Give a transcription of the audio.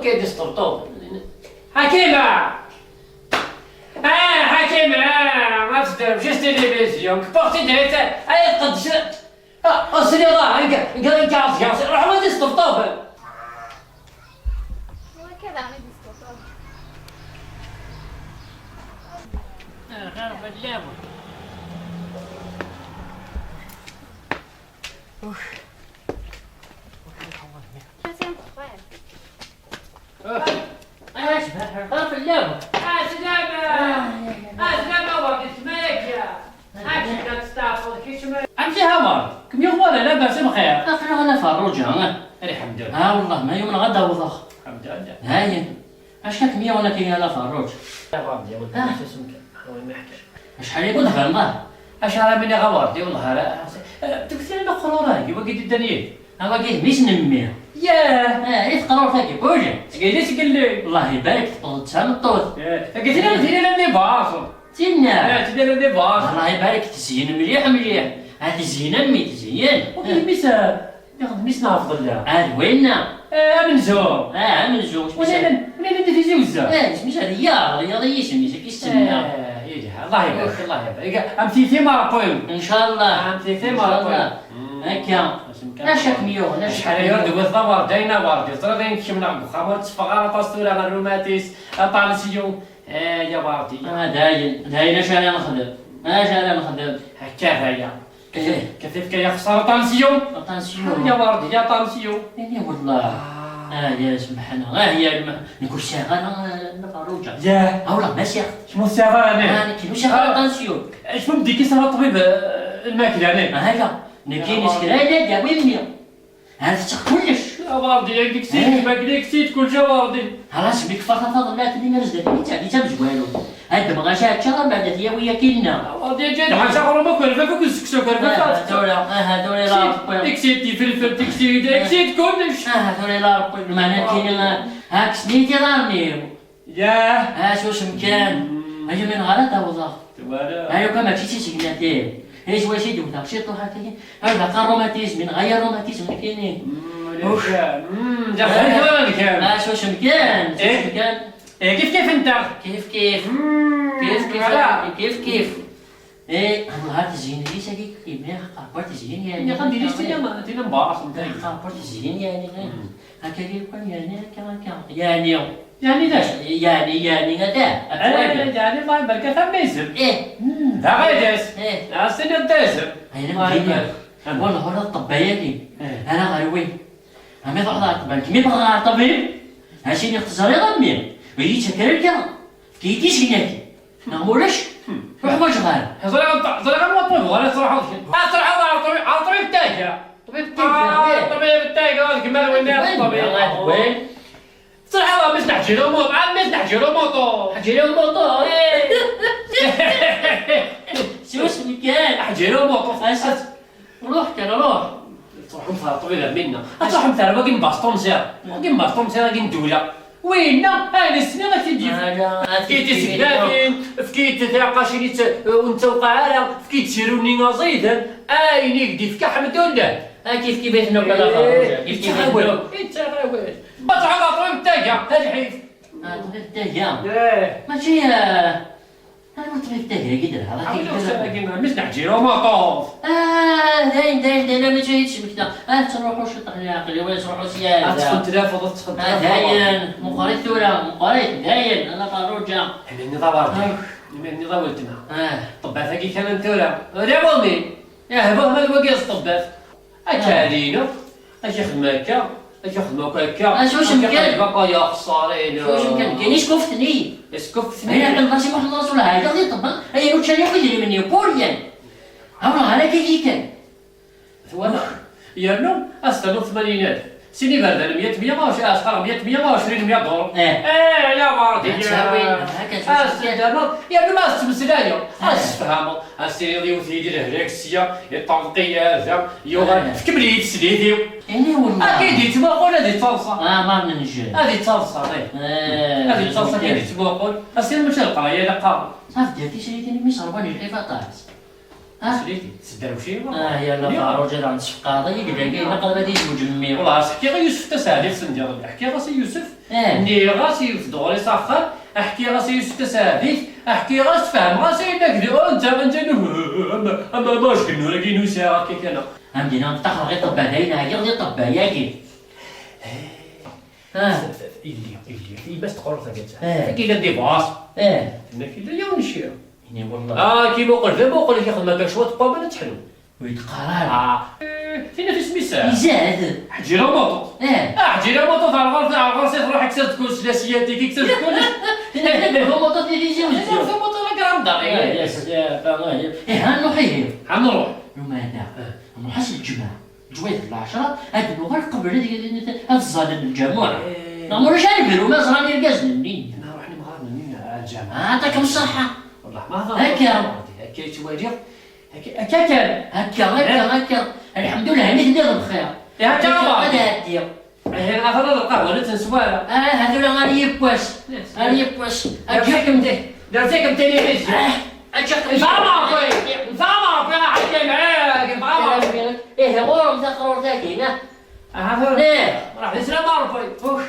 كيدي سطرطوط. حكيمة حكيمة ما تدير مشي التلفزيون كبرتي دريت اي قد اصلي راه انك عرفتي روح ما تسطرطوط. كذا عم يستوطب. غير بالليمون. حسين خير. ايش غير بالليمون. سلامة وقت مالك هاك تستعفض كيش امشي هامر كم يوم ولا لا بس بخير. اخنا انا فروجة الحمد لله. والله ما يوم غدا وضخ. الحمد لله. هاي اش كاك 100 وانا كي انا فروج. يا ربي يا ولد ايش اسمك؟ ما يحكيش. شحال يقول غلطه. اشهر مني غوارتي والله تكثر لنا قروراي وقيت الدنيا. انا قلت مش نمي. ياه ايه تقرا فيك بوجه. قيليش قال لي الله يبارك تطلع من الطوط. قلت لي دير لي باص. تينا تدير لي باص. الله يبارك تزين مليح مليح. هذه زينه مي تزين. وكاين ميسا ميس نافضل لها. ويننا؟ من زور. من زوج. ولا ندير في زوزه. مش رياض رياضي سميتك كيستنى. الله يبارك الله يبارك. امتي ما قوي. ان شاء الله. امتي ما قوي. هكا. اشاك 100 شحال يرد وثوار داينا واردي صرا كيمنا بخمر تفقار طاستولا غير روماتيس طالسيو يا واردي. داين اش انا نخدم. اش انا نخدم. هكا هيا كيف كيخسر طانسيو. طانسيون يا واردي يا طانسيو. يعني والله. يا سبحان هي نقول شغال نفروجة. ياه والله ماشي. شنو السيارة انا؟ انا كي شغال طانسيون. شنو بدي كيسرى الطبيب الماكلة انا؟ هكا نكين سكرايدة دابا 100. هذا تشق كلش. يا واردي عندك سيد ماكلة كسيت كل شيء واردي. خلاص بك فقط فضل لا تدي نرزق لي تاع والو. هاد ما غاش هاد بعد هي ويا كينا. واردي جاي حاجة اخرى ما كنفا فوق السكسو كنفا. هذول لا. اكسيتي فلفل تكسيد اكسيد كلش. هذول لا المعنى كاين هاك سنيتي راني. ياه شو مكان. هاي من غلط وضع. هاي كما تشي سيغناتير. ايش واش يدو تاكشيطو هكا هذا قال روماتيزم من غير روماتيزم كاينين. جا خير كان. شو مكان. كيف انت؟ كيف كيف انا هاد زين لي ساكي كيما قابرت زين يعني. يا خندي ليش تينا مبارس نتاعي. قابرت زين يعني هكا يقول يعني هكا يعني داش يعني هذا يعني الله يبارك ثم يزر ذا غيدس السنة الدازر الله يبارك والله هو الطبيعي انا غير انا ما ضحض الطبيب كيما بغى الطبيب هاشي اختصاري ضمي ويجي تكرر كيتيش هناك نعمولش روح واش غير صراحة ما الطبيب ولا صراحة على الطبيب تاعك الطبيب تاعك كمال وين الطبيب وين صراحة مش نحجيرو موطو مش نحجيرو موطو حجيرو موطو شو اسمك كان حجيرو موطو روح كان روح تروحوا مثلا طويلة منا تروحوا مثلا باقي مباسطون سير باقي مباسطون سير باقي ندولة وينا هاي السنة راك تجي فكيتي سكنافين فكيت تاقاشيني وانت وقعالة فكيت سيروني غزيدا اينيك دي فكا حمد الله كيف كيف نوكل اخر كيف تغاول بطلع طويل تاجا هذا حيف التاجا ماشي انا ما طريق التاجا كده هذا مش نحجيرو موطو داين ما جايتش بكذا تروحوا شو طريق ولا تروحوا سياسه تدخل تلافظ تدخل داين مقاريت ثورة مقاريت داين انا فاروجة حنا نضاوردنا النظام ولتنا طبات هاكي كان ثورة ريبومي يا هبوه ما الوقيس طبات اكالينا اش يخدم هكا اش يخدم هكا شوش مكان بقى يا خسارين شوش مكان كاينيش كفتني اسكفتني هي عند راسي واحد الراس ولا حاجه غادي طبا هي نوتشا يدير مني بوريان ها انا كي كان وانا يا نو استنو الثمانينات سيدي بردان 100 اشهر 120 100 دولار يا واردي يا نو ما استمسلايا اسفهمو السيري وثيدي الهريكسيا الطنقيه هذا يوغا كمليت سديديو يعني والله اكيد تبغون هذه تصلصه ما ننجي هذه تصلصه هذه تصلصه كيف تبغون السير مش القرايه لا قارا صافي درتي شريتني مش 4 الحفاظات سليتي تسدروشي يلا فاروج راه نتشفق قاضي كدا كاين قبل هادي زوج مي والله احكي غير يوسف تسالي سندي احكي غير سي يوسف اه ني غير سي يوسف دغري صافا احكي غير سي يوسف تسالي احكي غير تفهم غير سي داك انت اما باش كنو لك نوسا كيف انا عندنا نفتح غير طبا هنا غير ديال طبا ياكي اللي بس تقول لك اه كاين دي باص اه هنا كاين يوم نشير يعني والله كيما قلت دابا قول لك ياخذ ما شويه طابه تحلو ويتقرار فينا في سميسه يزاد حجيره موطو حجيره موطو تاع الغرس روح كسر تكون سلاسياتي كي كسر تكون هو موطو تلفزيون في موطو لا كرام داري ها نروحي حنروح يوم هذا نروح الجمعة جويد العشرة هاد الوغر قبل هاد الظالم الجمهور نعمر شارب وما زراني القزن منين نروح نمغرب على الجامعه يعطيكم الصحة والله ما هكا هكا تواجه هكا كان هكا الحمد لله هنيك ندير بخير هكا هذا هادي هنا غير القهوه لا تنسواها هذولا غادي يبواس غادي يبواس درتيكم درتيكم تلفزيون اجاكم نفهمها خويا نفهمها خويا حكي معاك نفهمها ايه غور مسخر ذاك هنا هذا ليه راح نسلم على خويا